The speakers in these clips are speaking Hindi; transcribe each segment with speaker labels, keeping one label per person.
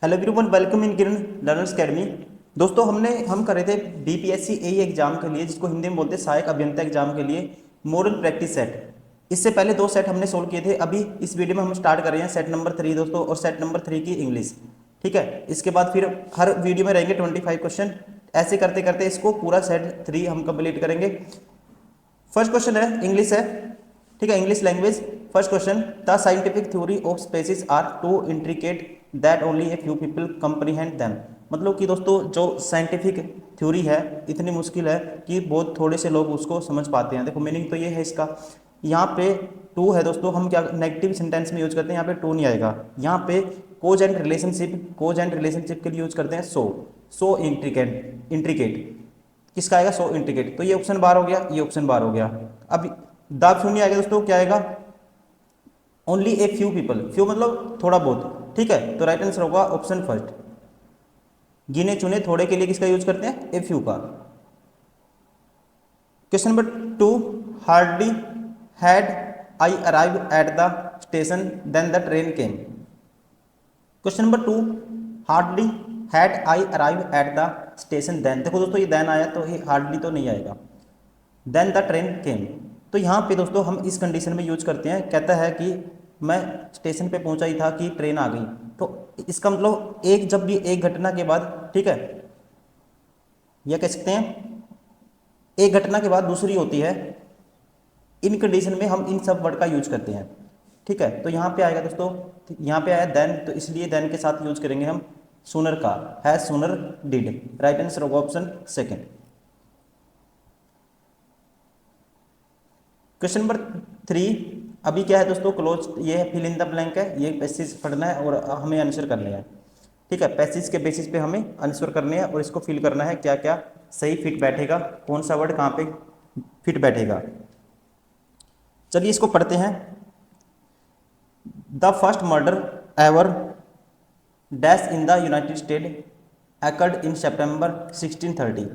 Speaker 1: Hello everyone, welcome in Kiran learners academy. दोस्तों हम कर रहे थे बीपीएससी एई एग्जाम के लिए, जिसको हिंदी में बोलते हैं सहायक अभियंता एग्जाम के लिए मॉडल प्रैक्टिस सेट। इससे पहले 2 सेट हमने सोल्व किए थे। अभी इस वीडियो में हम स्टार्ट कर रहे हैं सेट नंबर 3 दोस्तों, और सेट नंबर 3 की इंग्लिश। ठीक है, इसके बाद फिर हर वीडियो में रहेंगे 25 क्वेश्चन। ऐसे करते करते इसको पूरा सेट 3 हम कंप्लीट करेंगे। फर्स्ट क्वेश्चन है, इंग्लिश है। ठीक है, English language. First question, the scientific theory of species are too intricate that only a few people comprehend them. मतलब कि दोस्तों जो साइंटिफिक थ्योरी है इतनी मुश्किल है कि बहुत थोड़े से लोग उसको समझ पाते हैं। देखो मीनिंग तो ये है इसका। यहाँ पे टू है दोस्तों, हम क्या नेगेटिव सेंटेंस में यूज करते हैं, यहाँ पे टू नहीं आएगा। यहाँ पे कोज एंड रिलेशनशिप के लिए यूज करते हैं सो इंट्रिकेट किसका आएगा, सो इंट्रिकेट। तो ये ऑप्शन बार हो गया, ये ऑप्शन बार हो गया। अब द फ्यू नहीं आएगा दोस्तों, क्या आएगा, only a few people. Few मतलब थोड़ा बहुत। ठीक है, तो राइट आंसर होगा ऑप्शन फर्स्ट, गिने चुने थोड़े के लिए किसका यूज करते हैं, ए फ्यू का। Question number 2, hardly had I arrive at the station then the train came. Question number 2, hardly had I arrive at the station then. देखो दोस्तों ये देन आया तो ये हार्डली तो नहीं आएगा। देन द ट्रेन केम, तो यहाँ पे दोस्तों हम इस कंडीशन में यूज करते हैं। कहता है कि मैं स्टेशन पे पहुंचा ही था कि ट्रेन आ गई। तो इसका मतलब जब भी एक घटना के बाद, ठीक है, यह कह सकते हैं एक घटना के बाद दूसरी होती है, इन कंडीशन में हम इन सब वर्ड का यूज करते हैं। ठीक है, तो यहाँ पे आएगा दोस्तों, यहाँ पे आया देन, तो इसलिए देन के साथ यूज करेंगे हम सूनर का, है सूनर डिड। राइट आंसर होगा ऑप्शन सेकेंड। क्वेश्चन नंबर 3, अभी क्या है दोस्तों, क्लोज, ये है फिल इन द ब्लैंक है। ये पैसेज पढ़ना है और हमें आंसर करने हैं। ठीक है, पैसेज के बेसिस पे हमें आंसर करने हैं और इसको फिल करना है, क्या क्या सही फिट बैठेगा, कौन सा वर्ड कहाँ पे फिट बैठेगा। चलिए इसको पढ़ते हैं। The first murder ever dash in the United State occurred in September 1630।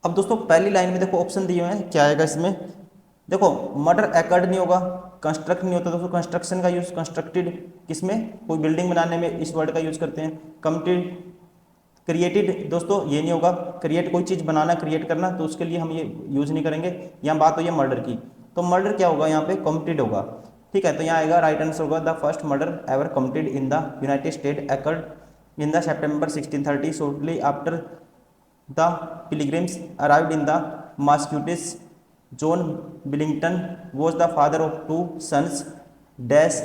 Speaker 1: अब दोस्तों पहली लाइन में देखो ऑप्शन दिए हुए हैं, क्या आएगा इसमें। देखो मर्डर एकर्ड नहीं होगा, कंस्ट्रक्ट नहीं होता दोस्तों, कंस्ट्रक्शन का यूज, कंस्ट्रक्टेड किसमें, कोई बिल्डिंग बनाने में इस वर्ड का यूज करते हैं। कमिटेड, क्रिएटेड दोस्तों ये नहीं होगा, क्रिएट कोई चीज़ बनाना, क्रिएट करना, तो उसके लिए हम ये यूज नहीं करेंगे। यहाँ बात हुई है मर्डर की, तो मर्डर क्या होगा, यहाँ पे कमिटेड होगा। ठीक है, तो यहाँ आएगा राइट आंसर होगा the first murder ever committed in the United State occurred in the September 1630 shortly after the pilgrims arrived in the Massachusetts. John Billington was the father of 2 sons dash.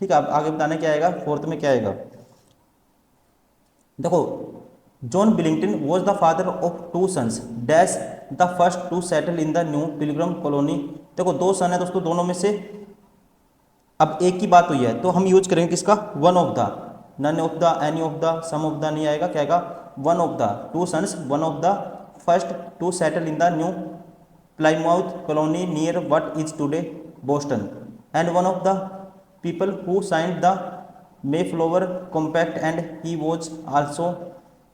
Speaker 1: ठीक है, अब आगे बताना क्या आएगा, फोर्थ में क्या आएगा। देखो John Billington was the father of 2 sons dash the first to settle in the new pilgrim colony. देखो 2 सन है दोस्तों, दोनों में से अब एक की बात हुई है, तो हम यूज करेंगे किसका, one of the, none of the, any of the, some of the नहीं आएगा, क्या आएगा, one of the 2 sons, one of the first to settle in the new Plymouth colony near what is today Boston, and one of the people who signed the Mayflower Compact, and he was also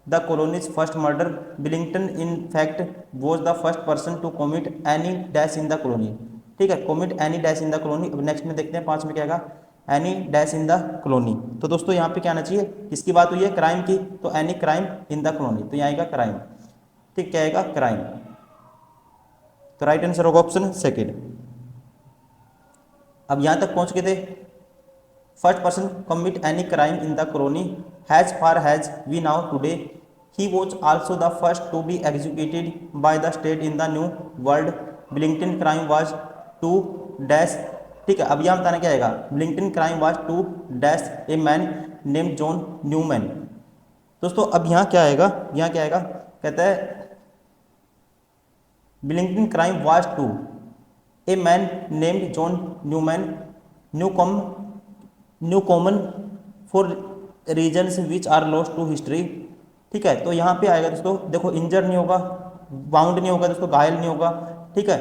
Speaker 1: the colony's first murderer. Billington in fact was the first person to commit any dash in the colony. ठीक है, commit any dash in the colony। अब नेक्स्ट में देखते हैं 5 में क्या आएगा, any dash in the colony. तो दोस्तों यहाँ पे क्या आना चाहिए, किसकी बात हुई है, क्राइम की, तो any crime in the colony, तो यहाँ आएगा क्राइम। ठीक, क्या आएगा, क्राइम। तो राइट आंसर होगा ऑप्शन सेकेंड। अब यहां तक पहुंच गए थे, first person commit any crime in the colony has far has we now today, he was also the first to be executed by the state in the new World. Billington crime was to dash. ठीक है, अब यहां बताना क्या आएगा, ब्लिंगटन crime was to dash a man name John Newman. दोस्तों अब यहाँ क्या आएगा, यहाँ क्या आएगा, कहता है Billington crime was to a man named John Newman, new common for reasons which are lost to history। ठीक है, तो यहाँ पे आएगा दोस्तों, देखो इंजर नहीं होगा, बाउंड नहीं होगा दोस्तों, घायल नहीं होगा, ठीक है,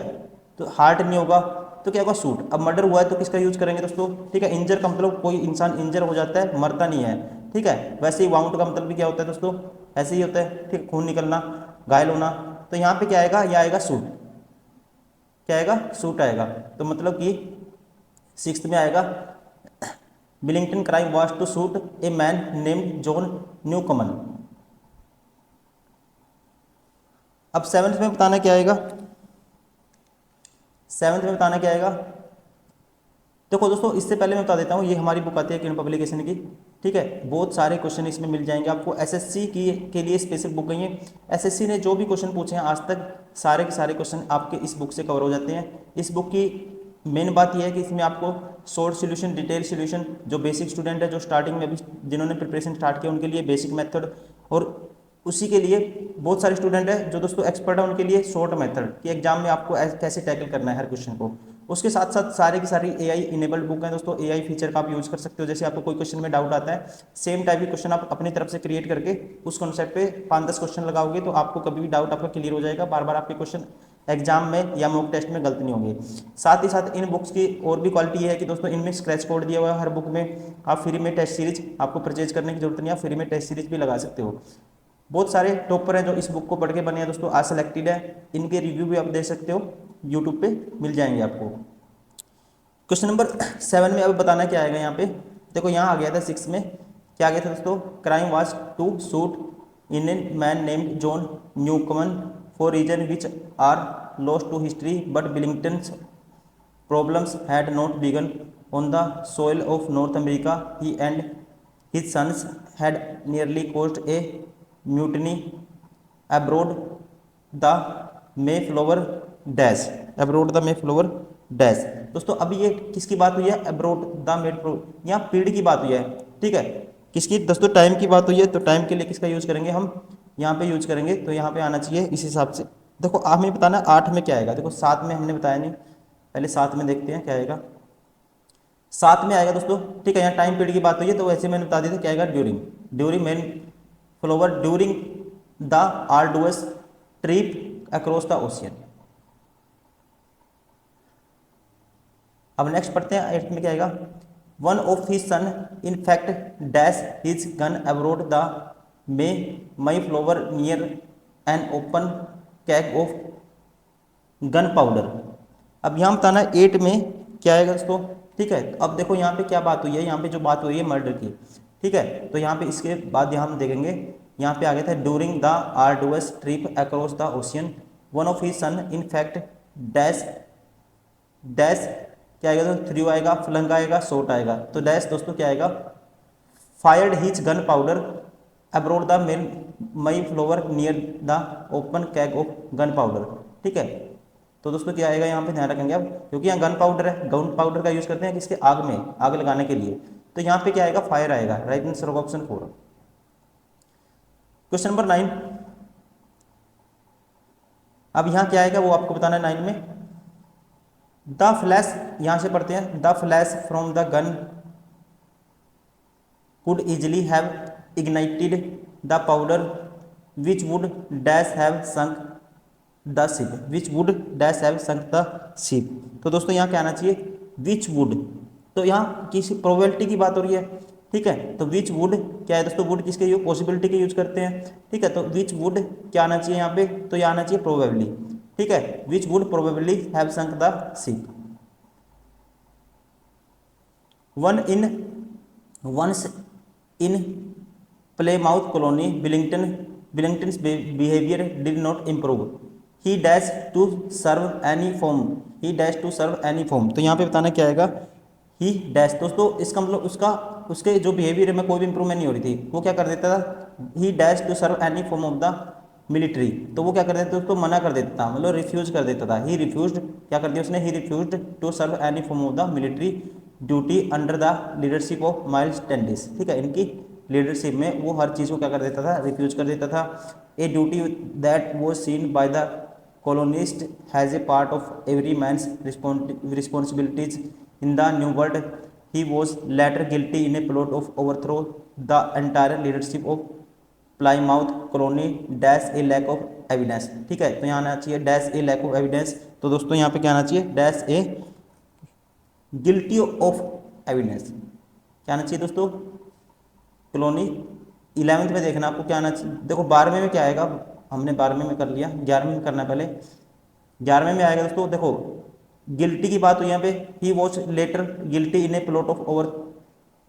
Speaker 1: तो हार्ट नहीं होगा, तो क्या होगा, शूट। अब मर्डर हुआ है तो किसका यूज करेंगे दोस्तों, ठीक है, इंजर का मतलब कोई इंसान इंजर हो जाता है, मरता नहीं है। ठीक है, वैसे ही बाउंड का मतलब भी क्या होता है दोस्तों, ऐसे ही होता है, ठीक, खून निकलना, घायल होना। तो यहाँ पे क्या आएगा, यह आएगा सूट, क्या आएगा, सूट आएगा। तो मतलब कि 6th में आएगा Willington crime was to shoot a man named John Newcomen. अब सेवन्थ में बताना क्या आएगा, सेवन्थ में बताना क्या आएगा। देखो दोस्तों, इससे पहले मैं बता देता हूँ, ये हमारी बुक आती है किरण पब्लिकेशन की, ठीक है। बहुत सारे क्वेश्चन इसमें मिल जाएंगे आपको, एसएससी की के लिए स्पेसिफिक बुक गई है। एसएससी ने जो भी क्वेश्चन पूछे हैं आज तक, सारे के सारे क्वेश्चन आपके इस बुक से कवर हो जाते हैं। इस बुक की मेन बात यह है कि इसमें आपको शॉर्ट सोल्यूशन, डिटेल सोल्यूशन, जो बेसिक स्टूडेंट है, जो स्टार्टिंग में अभी जिन्होंने प्रिपरेशन स्टार्ट किया उनके लिए बेसिक मेथड, और उसी के लिए बहुत सारे स्टूडेंट है जो दोस्तों एक्सपर्ट है, उनके लिए शॉर्ट मेथड कि एग्जाम में आपको कैसे टैकल करना है हर क्वेश्चन को। उसके साथ साथ सारे की सारी एआई इनेबल्ड बुक है दोस्तों, एआई फीचर का आप यूज कर सकते हो। जैसे आपको कोई क्वेश्चन में डाउट आता है, सेम टाइप के क्वेश्चन आप अपनी तरफ से क्रिएट करके उस कॉन्सेप्ट पे 5-10 क्वेश्चन लगाओगे तो आपको कभी भी डाउट आपका क्लियर हो जाएगा, बार बार आपके क्वेश्चन एग्जाम में या मॉक टेस्ट में गलत नहीं होंगे। साथ ही साथ इन बुक्स की और भी क्वालिटी ये है कि दोस्तों इनमें स्क्रैच कोड दिया हुआ है हर बुक में, आप फ्री में टेस्ट सीरीज, आपको परचेज करने की जरूरत नहीं, आप फ्री में टेस्ट सीरीज भी लगा सकते हो। बहुत सारे टॉपर हैं जो इस बुक को पढ़ के बने हैं दोस्तों, आज सेलेक्टेड है, इनके रिव्यू भी आप देख सकते हो, यूट्यूब पे मिल जाएंगे आपको। क्वेश्चन नंबर 7 में अब बताना क्या आएगा यहाँ पे। देखो यहाँ आ गया था 6 में, क्या आ गया था दोस्तों, crime was to shoot in a man named John Newcomen for reason which are lost to history but Willington's problems had not begun on the soil of North America. He and his sons had nearly caused a mutiny abroad the Mayflower dash, abroad the Mayflower dash। दोस्तों अभी ये किसकी बात हुई है, abroad the Mayflower, यहाँ पीरियड की बात हुई है, ठीक है। किसकी दोस्तों, टाइम की बात हुई है, तो टाइम के लिए किसका यूज करेंगे हम, यहाँ पे यूज करेंगे, तो यहाँ पे आना चाहिए इस हिसाब से। देखो आप हमें बताना 8 में क्या आएगा, देखो 7 में हमने बताया नहीं, पहले 7 में देखते हैं क्या आएगा। 7 में आएगा दोस्तों, ठीक है, यहाँ टाइम पीरियड की बात हुई है तो वैसे मैंने बता दिया था क्या आएगा, during, during Mayflower during the arduous trip across the ocean. अब नेक्स्ट पढ़ते हैं 8 में क्या आएगा, one of his son in fact dash his gun aboard the Mayflower near an open keg of gunpowder. अब यहाँ बताना 8 में क्या आएगा दोस्तों, ठीक है। तो अब देखो यहाँ पे क्या बात हुई है, यहाँ पे जो बात हुई है मर्डर की, ठीक है। तो यहाँ पे इसके बाद यहाँ हम देखेंगे, यहाँ पे आ गया था during the arduous trip across the ocean one of his son in fact dash dash क्या आएगा, तो थ्रू आएगा, फ्लंग आएगा, शॉट आएगा, तो डैश दोस्तों क्या आएगा, fired his gunpowder aboard the Mayflower near the open keg of gunpowder, ठीक है। तो दोस्तों क्या आएगा, यहाँ पे ध्यान रखेंगे अब, क्योंकि यहाँ गन पाउडर है, गन पाउडर का यूज करते हैं किसके, आग में, आग लगाने के लिए, तो यहाँ पे क्या आएगा, फायर आएगा, right answer option 4। Question number 9, अब यहाँ क्या आएगा वो आपको बताना है 9 में। द फ्लैश, यहाँ से पढ़ते हैं, the flash from the gun could easily have ignited the powder which would dash have sunk the ship, which would dash have sunk the ship। तो दोस्तों यहाँ क्या आना चाहिए, which would, तो यहाँ किसी प्रोबेबिलिटी की बात हो रही है, ठीक है। तो which would क्या है दोस्तों, would किसके यूज, पॉसिबिलिटी के यूज करते हैं, ठीक है। तो which would क्या आना चाहिए यहाँ पे, तो यहाँ आना चाहिए प्रोबेबली, ठीक है, which would probably have sunk the ship। once in Plymouth colony, Wellington's behavior did not improve. He dashed to serve any form. He dashed to serve any form। तो यहाँ पे बताना क्या आएगा, he dashed, दोस्तों इसका मतलब उसके जो बिहेवियर में कोई भी इंप्रूवमेंट नहीं हो रही थी, वो क्या कर देता था, he dashed to serve any form of the military। तो वो क्या कर देता था, उसको मना कर देता था, मतलब रिफ्यूज कर देता था। he refused, क्या कर दिया उसने, he refused to serve any form of the military duty under the leadership of Miles Standish, ठीक है। इनकी लीडरशिप में वो हर चीज़ को क्या कर देता था, रिफ्यूज कर देता था। A duty that was seen by the colonist has a part of every man's responsibilities in the new world. He was later guilty in a plot of overthrow the entire leadership of Plymouth colony dash a lack of evidence, ठीक है। तो यहाँ आना चाहिए dash a lack of evidence. तो दोस्तों यहाँ पे क्या आना चाहिए, dash a guilty of evidence, क्या आना चाहिए दोस्तों, कॉलोनी। 11th में देखना आपको क्या आना चाहिए, देखो 12वें में क्या आएगा, हमने 12वें में कर लिया, 11वें में करना है पहले। 11वें में आएगा दोस्तों, देखो गिल्टी की बात हुई यहाँ पे, he was later guilty in a plot of over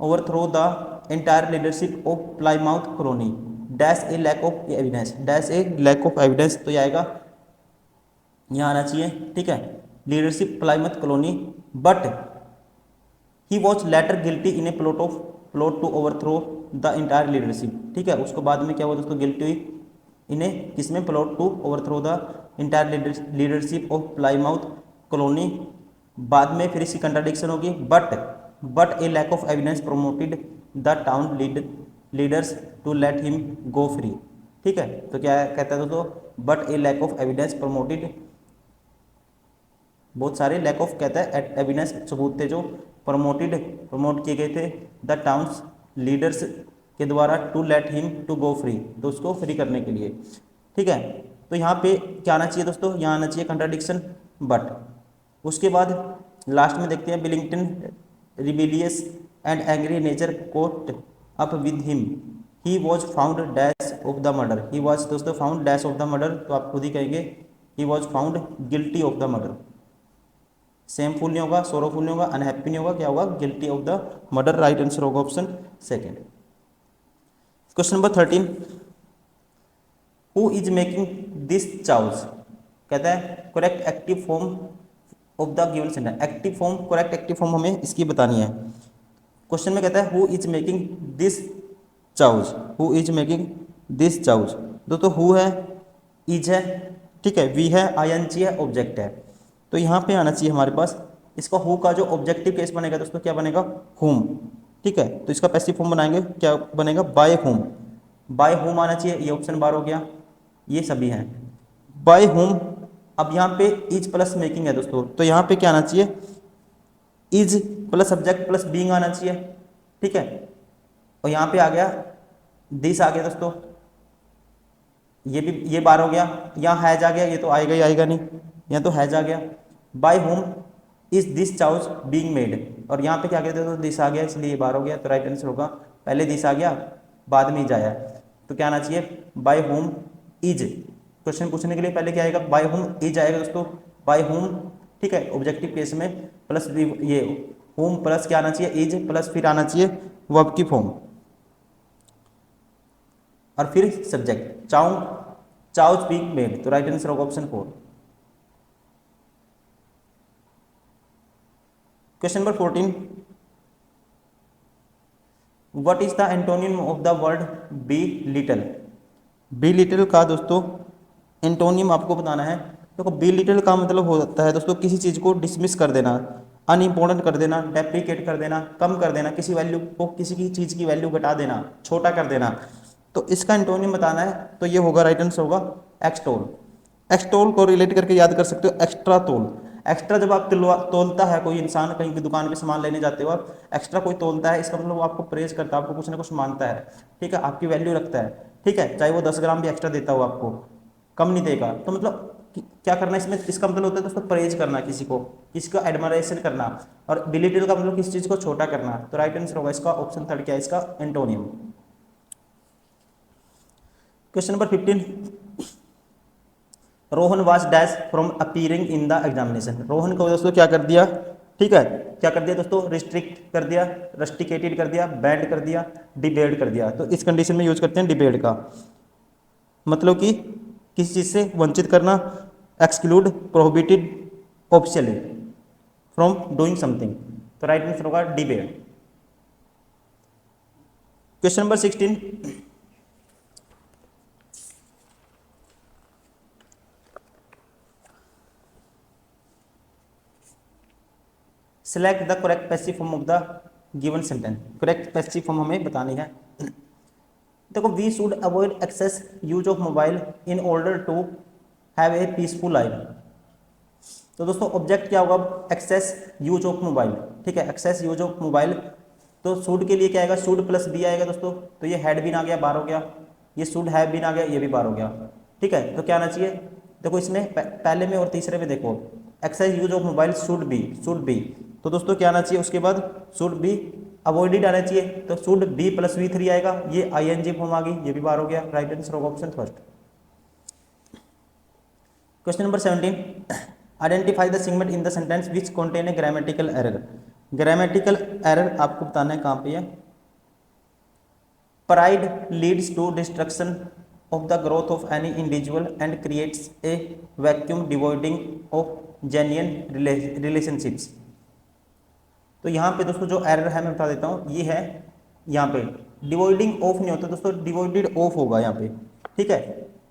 Speaker 1: overthrow the entire leadership of Plymouth colony dash a lack of evidence, dash a lack of evidence, तो ये आएगा यहाँ आना चाहिए, ठीक है, leadership Plymouth colony, but he was later guilty in a plot to overthrow the entire leadership, ठीक है, उसको बाद में क्या हुआ दोस्तों, गिल्टी हुई इन्हें किसमें, plot to overthrow the entire leadership of Plymouth colony, बाद में फिर इसकी कंट्राडिक्शन होगी, but a lack of evidence promoted the town leaders to let him go free, ठीक है, तो क्या कहता है दोस्तों, but a lack of evidence promoted, बहुत सारे लैक ऑफ कहता है एविडेंस, सबूत थे जो प्रमोट किए गए थे द टाउन्स लीडर्स के द्वारा to let him to go free, तो उसको फ्री करने के लिए, ठीक है, तो यहाँ पे क्या आना चाहिए दोस्तों, यहाँ आना चाहिए कंट्राडिक्शन बट, उसके बाद लास्ट में देखते हैं Billington rebellious and angry nature caught up with him he was found dash of the murder, he was दोस्तों found dash of the murder, तो आप खुद ही कहेंगे he was found guilty of the murder, shameful नहीं होगा, सोरोफुल नहीं होगा, अनहैप्पी नहीं होगा, क्या होगा, guilty of the murder, right answer होगा option second. Question number 13, who is making this chaos, कहता है correct active form of the given sentence, active form, correct active form हमें इसकी बतानी है। क्वेश्चन में कहता है who is making this chaos, who is making this chaos, दोस्तों हु है, इज है, ठीक है, वी है, आईएनजी है, ऑब्जेक्ट है, तो यहाँ पे आना चाहिए हमारे पास इसका हु का जो ऑब्जेक्टिव केस बनेगा दोस्तों क्या बनेगा, हुम, ठीक है, तो इसका पैसिव फॉर्म बनाएंगे, क्या बनेगा, बाय हुम, बाय हुम आना चाहिए, ये ऑप्शन बार हो गया, ये सभी हैं बाय हुम। अब यहाँ पे इज प्लस मेकिंग है दोस्तों, तो यहाँ पे क्या आना चाहिए, is plus subject plus being आना चाहिए, ठीक है, और यहाँ पे आ गया दिस आ गया दोस्तों, ये भी ये बार हो गया, यहाँ हैज आ गया, ये तो आएगा ही आएगा नहीं, यहाँ तो हैज आ गया, by whom is this choice being made, और यहाँ पे क्या कहते हैं तो दिस आ गया, इसलिए ये बार हो गया, तो राइट आंसर होगा, पहले दिस आ गया बाद में इज आया, तो क्या आना चाहिए, बाय होम इज, क्वेश्चन पूछने के लिए पहले क्या आएगा, बाय होम इज आएगा दोस्तों, बाय होम, ठीक है, ऑब्जेक्टिव केस में प्लस ये होम प्लस क्या आना चाहिए, इज प्लस फिर आना चाहिए वर्ब की फॉर्म, और फिर सब्जेक्ट, चाउस बीइंग मेड, तो राइट आंसर होगा option 4। Question number 14, what is the antonym of the word be little, be little का दोस्तों एंटोनियम आपको बताना है, देखो बी लिटिल का मतलब होता है दोस्तों किसी चीज को डिसमिस कर देना, अनइम्पोर्टेंट कर देना, डेप्रिकेट कर देना, कम कर देना, किसी वैल्यू को, किसी की चीज की वैल्यू घटा देना, छोटा कर देना, तो इसका एंटोनियम बताना है, तो ये होगा राइट आंसर होगा एक्सटोल, एक्सटोल को रिलेट करके याद कर सकते हो एक्स्ट्रा तोल, एक्स्ट्रा जब आप तोलता है कोई इंसान, कहीं की दुकान पे सामान लेने जाते हो आप, एक्स्ट्रा कोई तोलता है, इसका मतलब वो आपको प्रेज करता है, आपको कुछ ना कुछ मानता है, ठीक है, आपकी वैल्यू रखता है, ठीक है, चाहे वो 10 ग्राम भी एक्स्ट्रा देता हो आपको, कम नहीं देगा, तो मतलब क्या करना इसमें, इसका मतलब होता है दोस्तों प्रेज करना, किसी को, किसी का एडमरेशन करना, और बिलिटिल का मतलब किसी चीज को छोटा करना, तो राइट आंसर होगा इसका ऑप्शन 3 क्या है इसका, antonym. Question number 15, Rohan was dash from appearing in the examination, Rohan को दोस्तों क्या कर दिया, ठीक है, क्या कर दिया दोस्तों, रिस्ट्रिक्ट कर दिया, रस्टिकेटेड कर दिया, बैंड कर दिया, डिबेट कर दिया, तो इस कंडीशन में यूज करते हैं डिबेट का, मतलब कि किसी चीज से वंचित करना, exclude, prohibited, officially from doing something, तो राइट आंसर होगा debate. Question number 16, select the correct passive form of the given sentence, correct passive form हमें बतानी है, देखो we should avoid excess use of mobile in order to have a peaceful life, तो दोस्तों ऑब्जेक्ट क्या होगा, एक्सेस यूज ऑफ मोबाइल, ठीक है, एक्सेस यूज ऑफ मोबाइल, तो शुड के लिए क्या आएगा, शुड प्लस बी आएगा दोस्तों, तो ये हैड बीन आ गया, बार हो गया, ये शुड हैव बीन आ गया, ये भी बार हो गया, ठीक है, तो क्या आना चाहिए, देखो इसमें पहले में और तीसरे में देखो excess use of mobile should be, तो दोस्तों क्या आना चाहिए, उसके बाद शुड बी अवॉइडेड आना चाहिए, तो शुड बी प्लस V3 आएगा, ये आईएनजी फॉर्म आ गई, ये भी बार हो गया, राइट आंसर होगा option 1। Question number 17, identify the segment in the sentence which contain a grammatical error, grammatical error आपको बताना है कहाँ पे है। Pride leads to destruction of the growth of any individual and creates a vacuum devoiding of genuine relationships. तो यहाँ पे दोस्तों जो एरर है मैं बता देता हूँ, ये है यहाँ पे डिवॉइडिंग ऑफ नहीं होता दोस्तों, डिवॉइडेड ऑफ होगा यहाँ पे, ठीक है।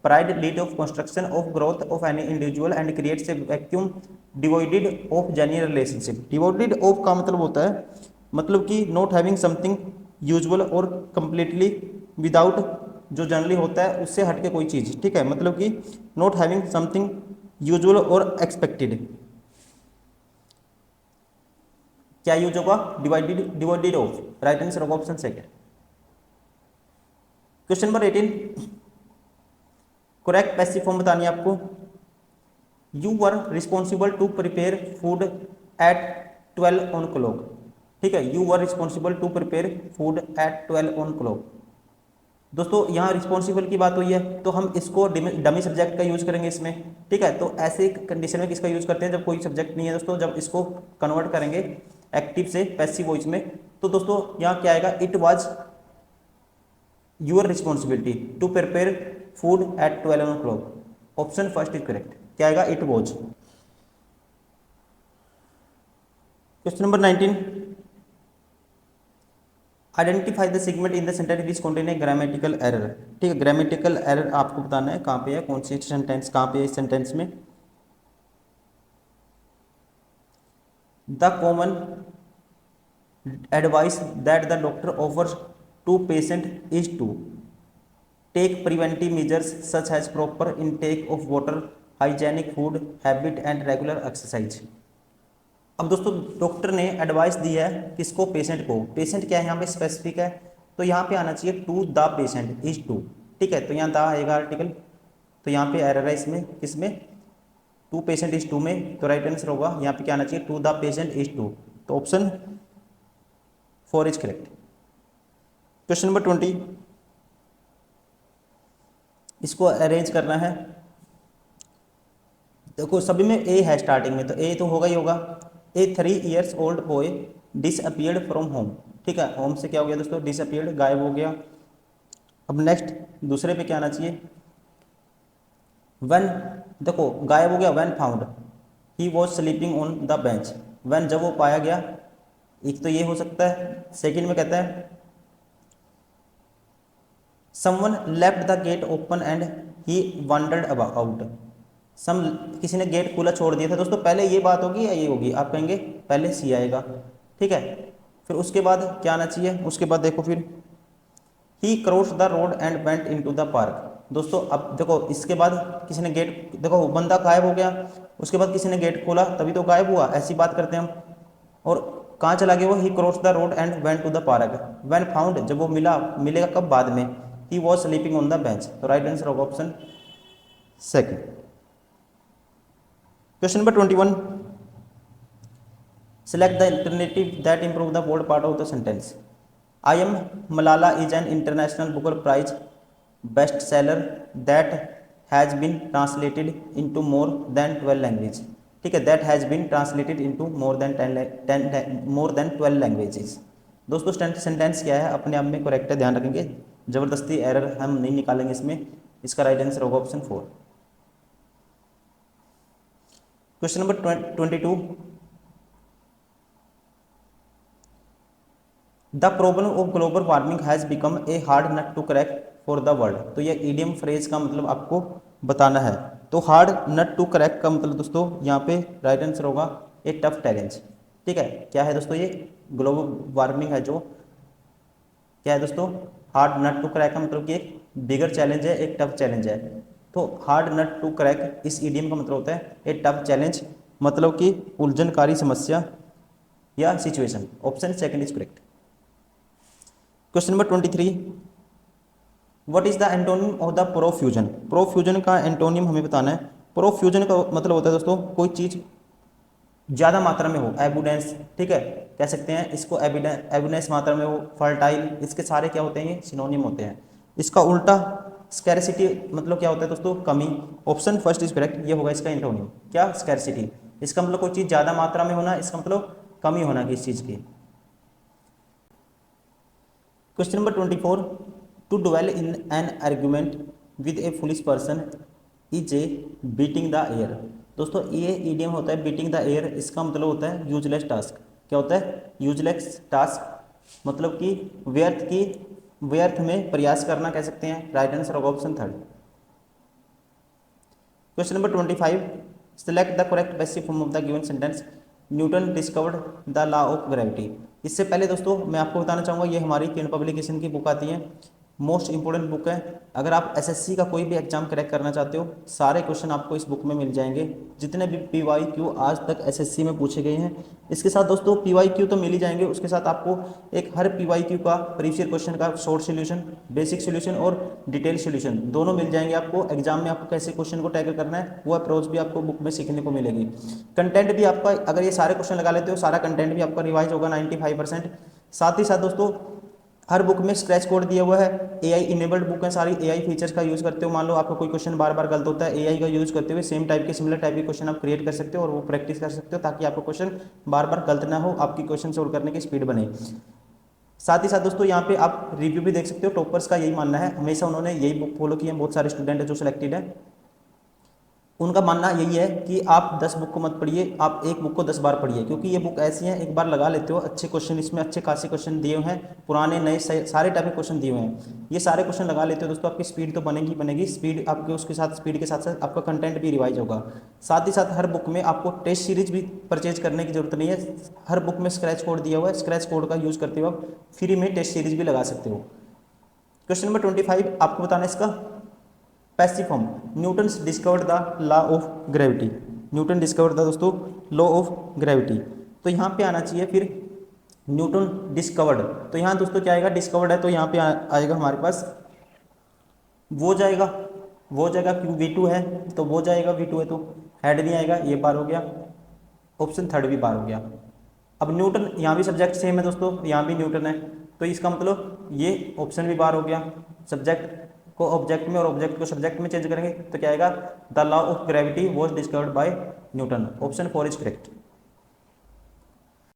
Speaker 1: Pride lead of construction of growth of any individual and creates a vacuum devoided of genuine relationship. Devoided of का मतलब होता है मतलब कि नॉट हैविंग समथिंग यूजुअल और कंप्लीटली विदाउट, जो जनरली होता है उससे हटके कोई चीज़, ठीक है। मतलब कि नॉट हैविंग समथिंग यूजुअल और एक्सपेक्टेड, क्या यूज होगा, डिवाइडेड ऑफ, राइट आंसर होगा option second. Question number 18, correct passive form बतानी है आपको। You were responsible to prepare food at 12 o'clock, ठीक है। You were responsible to prepare food at 12 o'clock. दोस्तों यहाँ रिस्पॉन्सिबल की बात हुई है तो हम इसको डमी सब्जेक्ट का यूज करेंगे इसमें, ठीक है। तो ऐसे कंडीशन में किसका यूज करते हैं, जब कोई सब्जेक्ट नहीं है दोस्तों, जब इसको कन्वर्ट करेंगे एक्टिव से पैसिव वॉइस में, तो दोस्तों यहाँ क्या आएगा, it was your responsibility to prepare food at 12 o'clock. Option first is correct, क्या आएगा, it was. Question number 19, identify the segment in the sentence which contain a grammatical error, ठीक है। ग्रामेटिकल एरर आपको बताना है कहाँ पे है, कौन सी सेंटेंस कहाँ पे है इस सेंटेंस में। The common advice that the doctor offers to patient is to take preventive measures such as proper intake of water, hygienic food habit and regular exercise. अब दोस्तों डॉक्टर ने एडवाइस दी है किसको, पेशेंट को। पेशेंट क्या है यहाँ पे स्पेसिफिक है, तो यहाँ पे आना चाहिए to the patient is to, ठीक है। तो यहाँ द आएगा आर्टिकल, तो यहाँ पे एरर है इसमें, किसमें, टू पेशेंट इज टू में, तो राइट आंसर होगा यहाँ पे क्या आना चाहिए, to the patient is to, तो option 4 is correct. Question number 20, इसको अरेंज करना है। देखो सभी में ए है स्टार्टिंग में, तो ए तो होगा ही होगा। ए 3 years old boy disappeared from home, ठीक है। होम से क्या हो गया दोस्तों, डिसअपियर्ड, गायब हो गया। अब नेक्स्ट दूसरे पे क्या आना चाहिए, व्हेन, देखो गायब हो गया, when found he was sleeping on the bench. When जब वो पाया गया, एक तो ये हो सकता है। सेकंड में कहता है someone left the gate open and he wondered about. Some, किसी ने गेट खुला छोड़ दिया था दोस्तों। पहले ये बात होगी या ये होगी, आप कहेंगे पहले सी आएगा, ठीक है। फिर उसके बाद क्या आना चाहिए, उसके बाद देखो फिर he cross the road and went into the park. दोस्तों अब देखो इसके बाद किसी ने गेट, देखो बंदा गायब हो गया, उसके बाद किसी ने गेट खोला तभी तो गायब हुआ, ऐसी बात करते हैं हम। और कहाँ चला गया वो, he cross the road and went to the park. When found, जब वो मिला, मिलेगा कब, बाद में। He was sleeping on the bench, तो राइट आंसर होगा option second. Question number 21, select the alternative that improve the word part of the sentence. I am Malala is an international Booker Prize bestseller that has been translated into more than 12 languages, ठीक है। that has been translated into more than 12 languages। दोस्तों सेंटेंस क्या है, अपने आप में करेक्ट है, ध्यान रखेंगे, जबरदस्ती एरर हम नहीं निकालेंगे इसमें। इसका राइट आंसर होगा option 4। Question number 22, the problem of global warming has become a hard nut to crack for the world. तो ये ईडियम फ्रेज का मतलब आपको बताना है। तो हार्ड नट टू क्रैक का मतलब दोस्तों यहाँ पे राइट आंसर होगा ए टफ चैलेंज, ठीक है। क्या है दोस्तों, ये ग्लोबल वार्मिंग है जो, क्या है दोस्तों, हार्ड नट टू क्रैक का मतलब कि एक बिगर चैलेंज है, एक टफ चैलेंज है। तो हार्ड नट टू क्रैक इस ईडियम का मतलब होता है ए टफ चैलेंज, मतलब कि उलझनकारी समस्या या situation. Option second is correct. Question number 23, what is the antonym of the profusion. Profusion का एंटोनिम हमें बताना है। प्रोफ्यूजन का मतलब होता है दोस्तों कोई चीज़ ज़्यादा मात्रा में हो, एबुडेंस, ठीक है, कह सकते हैं इसको एबुडेंस मात्रा में हो, फर्टाइल, इसके सारे क्या होते हैं, ये सिनोनिम होते हैं। इसका उल्टा स्कैरसिटी मतलब क्या होता है दोस्तों, कमी। ऑप्शन फर्स्ट इज करेक्ट, ये होगा इसका एंटोनिम, क्या, स्कैरसिटी। इसका मतलब कोई चीज़ ज़्यादा मात्रा में होना, इसका मतलब कमी होना की इस चीज़ की। Question number 24, to dwell in an argument with a foolish person is a beating the air. दोस्तों ये ईडियम होता है बीटिंग द एयर, इसका मतलब होता है यूजलेस टास्क। क्या होता है? यूजलेस टास्क मतलब कि व्यर्थ में प्रयास करना कह सकते हैं। राइट आंसर होगा option third. Question number 25, select the correct passive form of the given sentence, Newton discovered the law of gravity. इससे पहले दोस्तों मैं आपको बताना चाहूँगा ये हमारी तीन पब्लिकेशन की बुक आती है, मोस्ट इंपॉर्टेंट बुक है। अगर आप एसएससी का कोई भी एग्जाम क्रैक करना चाहते हो सारे क्वेश्चन आपको इस बुक में मिल जाएंगे, जितने भी पीवाईक्यू आज तक एसएससी में पूछे गए हैं। इसके साथ दोस्तों पीवाईक्यू तो मिल ही जाएंगे, उसके साथ आपको एक हर पीवाईक्यू का प्रीवियस ईयर क्वेश्चन का शॉर्ट सॉल्यूशन, बेसिक सॉल्यूशन और डिटेल सॉल्यूशन दोनों मिल जाएंगे आपको। एग्जाम में आपको कैसे क्वेश्चन को टैकल करना है वो अप्रोच भी आपको बुक में सीखने को मिलेगी। कंटेंट भी आपका, अगर ये सारे क्वेश्चन लगा लेते हो सारा कंटेंट भी आपका रिवाइज होगा 95%। साथ ही साथ दोस्तों हर बुक में स्क्रैच कोड दिया हुआ है, एआई इनेबल्ड बुक है सारी, एआई फीचर्स का यूज़ करते हो। मान लो आपका कोई क्वेश्चन बार बार गलत होता है, एआई का यूज़ करते हुए सेम टाइप के सिमिलर टाइप के क्वेश्चन आप क्रिएट कर सकते हो और वो प्रैक्टिस कर सकते हो ताकि आपका क्वेश्चन बार बार गलत ना हो, आपकी क्वेश्चन सोल्व करने की स्पीड बने। साथ ही साथ दोस्तों यहाँ पे आप रिव्यू भी देख सकते हो। टॉपर्स का यही मानना है, हमेशा उन्होंने यही बुक फॉलो की है। बहुत सारे स्टूडेंट है जो सिलेक्टेड है, उनका मानना यही है कि आप 10 बुक को मत पढ़िए, आप एक बुक को 10 बार पढ़िए, क्योंकि ये बुक ऐसी है एक बार लगा लेते हो अच्छे क्वेश्चन, इसमें अच्छे खासे क्वेश्चन दिए हुए हैं, पुराने नए सारे टाइप के क्वेश्चन दिए हुए हैं। ये सारे क्वेश्चन लगा लेते हो दोस्तों, आपकी स्पीड तो बनेगी बनेगी, स्पीड आपके उसके साथ स्पीड के साथ साथ आपका कंटेंट भी रिवाइज होगा। साथ ही साथ हर बुक में आपको टेस्ट सीरीज भी परचेज करने की जरूरत नहीं है, हर बुक में स्क्रैच कोड दिया हुआ है, स्क्रैच कोड का यूज़ करते हुए आप फ्री में टेस्ट सीरीज भी लगा सकते हो। क्वेश्चन नंबर 25 आपको बताना है इसका passive form, Newton discovered the law of gravity. Newton discovered the दोस्तों लॉ ऑफ ग्रेविटी, तो यहाँ पे आना चाहिए फिर न्यूटन डिस्कवर्ड। तो यहाँ दोस्तों क्या आएगा? डिस्कवर्ड है तो यहाँ पे आएगा हमारे पास वो जाएगा क्यों V2 है तो वो जाएगा, V2 है तो हेड नहीं आएगा, ये बार हो गया, ऑप्शन थर्ड भी बार हो गया। अब न्यूटन यहाँ भी सब्जेक्ट सेम है दोस्तों, यहाँ भी न्यूटन है तो इसका मतलब ये ऑप्शन भी बार हो गया। सब्जेक्ट को ऑब्जेक्ट में और ऑब्जेक्ट को सब्जेक्ट में चेंज करेंगे तो क्या आएगा? The law of gravity was discovered by Newton, option 4 is correct.